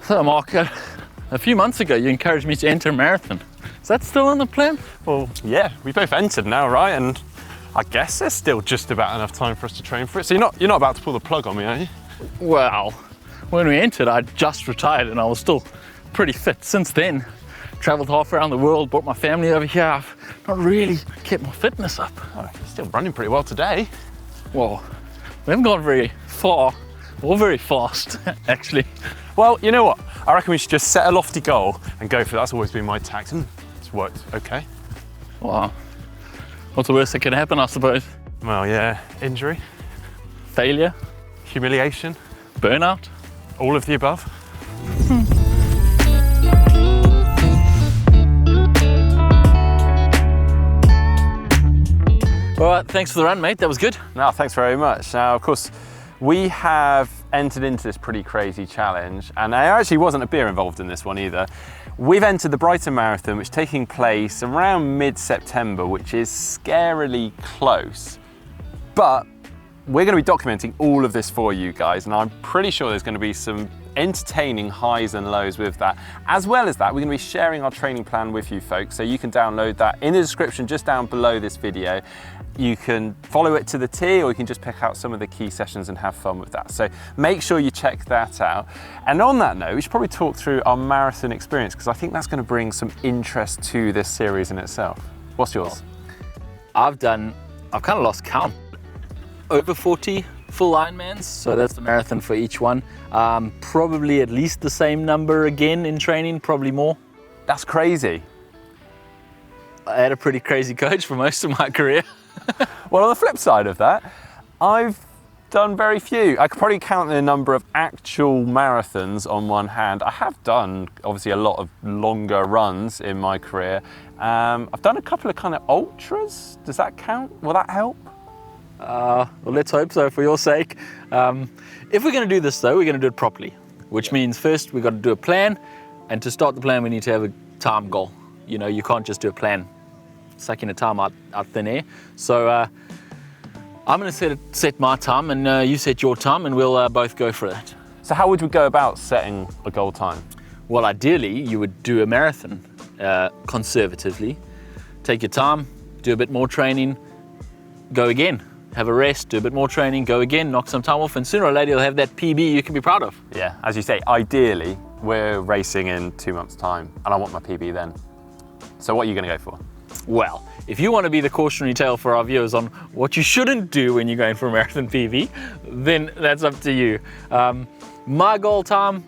So Mark, a few months ago you encouraged me to enter a marathon. Is that still on the plan? Well, yeah, we both entered now, right? And I guess there's still just about enough time for us to train for it. So you're not about to pull the plug on me, are you? Well, when we entered, I just retired and I was still pretty fit. Since then, traveled half around the world, brought my family over here. I've not really kept my fitness up. Oh, you're still running pretty well today. Well, we haven't gone very far or very fast, actually. Well, you know what? I reckon we should just set a lofty goal and go for it. That's always been my tact, and it's worked okay. Wow. What's the worst that can happen, I suppose? Well, yeah, injury, Failure, humiliation, burnout. all of the above. All right, thanks for the run, mate. That was good. No, thanks very much. Now, of course, we have entered into this pretty crazy challenge, and there actually wasn't a beer involved in this one either. We've entered the Brighton Marathon, which is taking place around mid-September, which is scarily close. But we're going to be documenting all of this for you guys, and I'm pretty sure there's going to be some entertaining highs and lows with that. As well as that, we're going to be sharing our training plan with you folks, so you can download that in the description just down below this video. You can follow it to the T, or you can just pick out some of the key sessions and have fun with that. So make sure you check that out. And on that note, we should probably talk through our marathon experience, because I think that's going to bring some interest to this series in itself. What's yours? I've kind of lost count. Over 40 full Ironmans, so that's the marathon for each one. Probably at least the same number again in training, probably more. That's crazy. I had a pretty crazy coach for most of my career. Well, on the flip side of that, I've done very few. I could probably count the number of actual marathons on one hand. I have done, obviously, a lot of longer runs in my career. I've done a couple of kind of ultras. Does that count? Will that help? Well, let's hope so, for your sake. If we're going to do this, though, we're going to do it properly, which means first we've got to do a plan, and to start the plan, we need to have a time goal. You know, you can't just do a plan sucking a time out thin air. So I'm going to set my time, and you set your time, and we'll both go for that. So how would we go about setting a goal time? Well, ideally, you would do a marathon conservatively. Take your time, do a bit more training, go again. Have a rest, do a bit more training, go again, knock some time off, and sooner or later you'll have that PB you can be proud of. Yeah, as you say, ideally, we're racing in 2 months' time, and I want my PB then. So what are you going to go for? Well, if you want to be the cautionary tale for our viewers on what you shouldn't do when you're going for a marathon PB, then that's up to you. My goal time,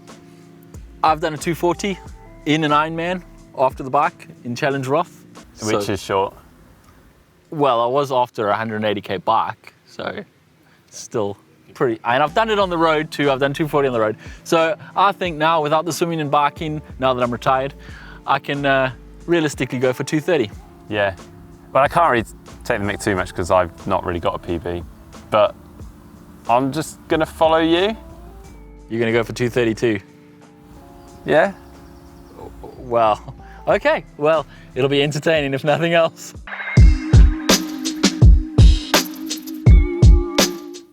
I've done a 240 in an Ironman after the bike in Challenge Roth. Which is short. Well, I was after a 180k bike, so still pretty. And I've done it on the road too. I've done 240 on the road. So I think now, without the swimming and biking, now that I'm retired, I can realistically go for 230. Yeah, but I can't really take the mick too much because I've not really got a PB. But I'm just gonna follow you. You're gonna go for 232? Yeah. Well, okay. Well, it'll be entertaining if nothing else.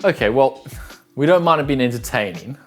Okay, well, we don't mind it being entertaining,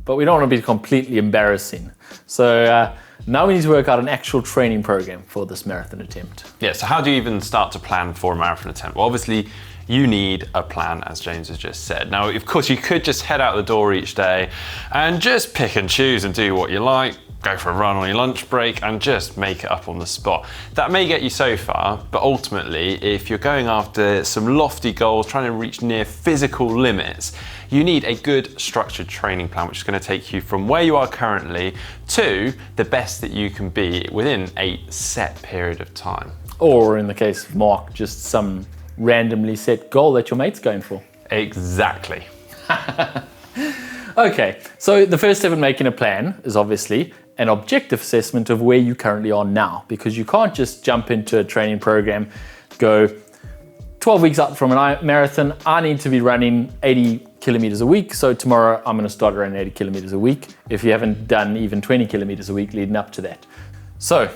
but we don't want to be completely embarrassing. So now we need to work out an actual training program for this marathon attempt. Yeah, so how do you even start to plan for a marathon attempt? Well, obviously, you need a plan, as James has just said. Now, of course, you could just head out the door each day and just pick and choose and do what you like, go for a run on your lunch break and just make it up on the spot. That may get you so far, but ultimately, if you're going after some lofty goals, trying to reach near physical limits, you need a good structured training plan, which is going to take you from where you are currently to the best that you can be within a set period of time. Or in the case of Mark, just some randomly set goal that your mate's going for. Exactly. Okay, so the first step in making a plan is obviously an objective assessment of where you currently are now, because you can't just jump into a training program, go 12 weeks out from a marathon, I need to be running 80 kilometers a week, so tomorrow I'm going to start running 80 kilometers a week, if you haven't done even 20 kilometers a week leading up to that. So,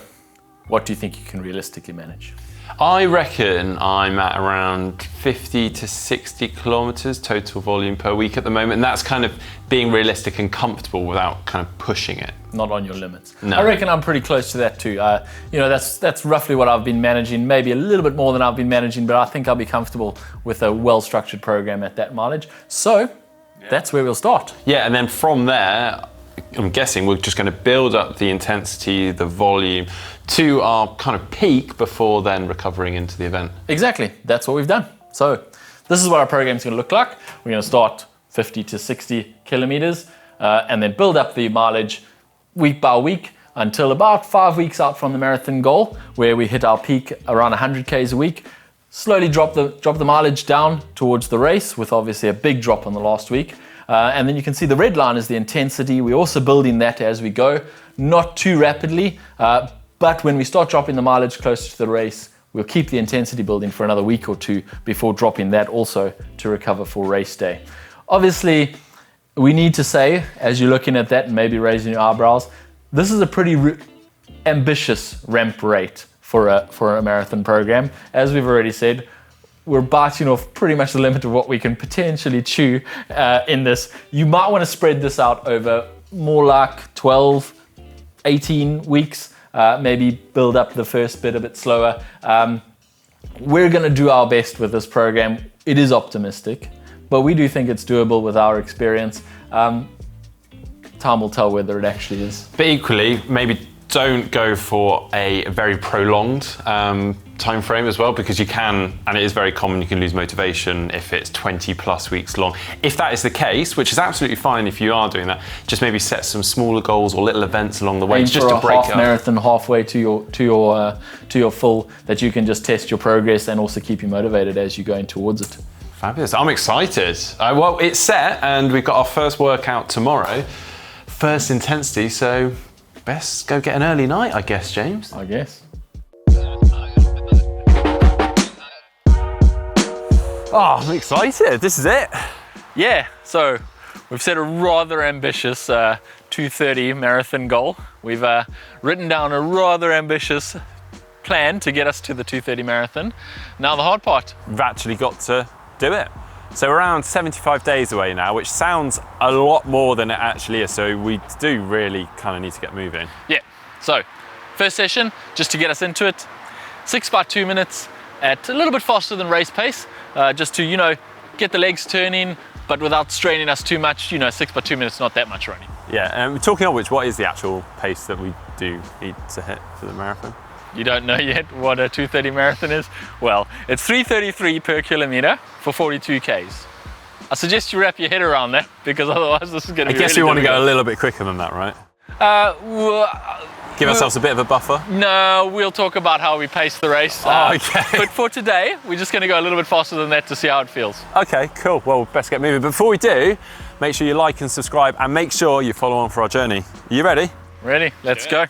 what do you think you can realistically manage? I reckon I'm at around 50 to 60 kilometers total volume per week at the moment, and that's kind of being realistic and comfortable without kind of pushing it. Not on your limits. No. I reckon I'm pretty close to that too. That's roughly what I've been managing, maybe a little bit more than I've been managing, but I think I'll be comfortable with a well-structured program at that mileage. So that's where we'll start. Yeah, and then from there, I'm guessing we're just going to build up the intensity, the volume to our kind of peak before then recovering into the event. Exactly, that's what we've done. So this is what our program is going to look like. We're going to start 50 to 60 kilometers and then build up the mileage week by week until about 5 weeks out from the marathon goal, where we hit our peak around 100 Ks a week. Slowly drop the mileage down towards the race, with obviously a big drop on the last week. And then you can see the red line is the intensity. We're also building that as we go, not too rapidly, but when we start dropping the mileage closer to the race, we'll keep the intensity building for another week or two before dropping that also to recover for race day. Obviously, we need to say, as you're looking at that and maybe raising your eyebrows, this is a pretty ambitious ramp rate for a marathon program. As we've already said, we're biting off pretty much the limit of what we can potentially chew in this. You might want to spread this out over more like 12, 18 weeks, maybe build up the first bit a bit slower. We're going to do our best with this program. It is optimistic, but we do think it's doable with our experience. Time will tell whether it actually is. But equally, maybe don't go for a very prolonged time frame as well, because you can, and it is very common, you can lose motivation if it's 20 plus weeks long. If that is the case, which is absolutely fine if you are doing that, just maybe set some smaller goals or little events along the way. Aim just for to break half up. marathon halfway to your full, that you can just test your progress and also keep you motivated as you're going towards it. Fabulous, I'm excited. Well, it's set and we've got our first workout tomorrow, first intensity, so best go get an early night, I guess, James. I guess. Oh, I'm excited. This is it. Yeah, so we've set a rather ambitious 2:30 marathon goal. We've written down a rather ambitious plan to get us to the 2:30 marathon. Now the hard part. We've actually got to do it. So we're around 75 days away now, which sounds a lot more than it actually is. So we do really kind of need to get moving. Yeah, so first session, just to get us into it, 6 by 2 minutes at a little bit faster than race pace, just to, get the legs turning, but without straining us too much. 6 by 2 minutes, not that much running. Yeah, and talking of which, what is the actual pace that we do need to hit for the marathon? You don't know yet what a 2:30 marathon is? Well, it's 3:33 per kilometer for 42 Ks. I suggest you wrap your head around that, because otherwise this is going to be I guess really we want to difficult. go a little bit quicker than that, right? Give ourselves a bit of a buffer? No, we'll talk about how we pace the race. Okay. But for today, we're just going to go a little bit faster than that to see how it feels. Okay, cool. Well, best get moving. Before we do, make sure you like and subscribe, and make sure you follow on for our journey. Are you ready? Ready? Let's go.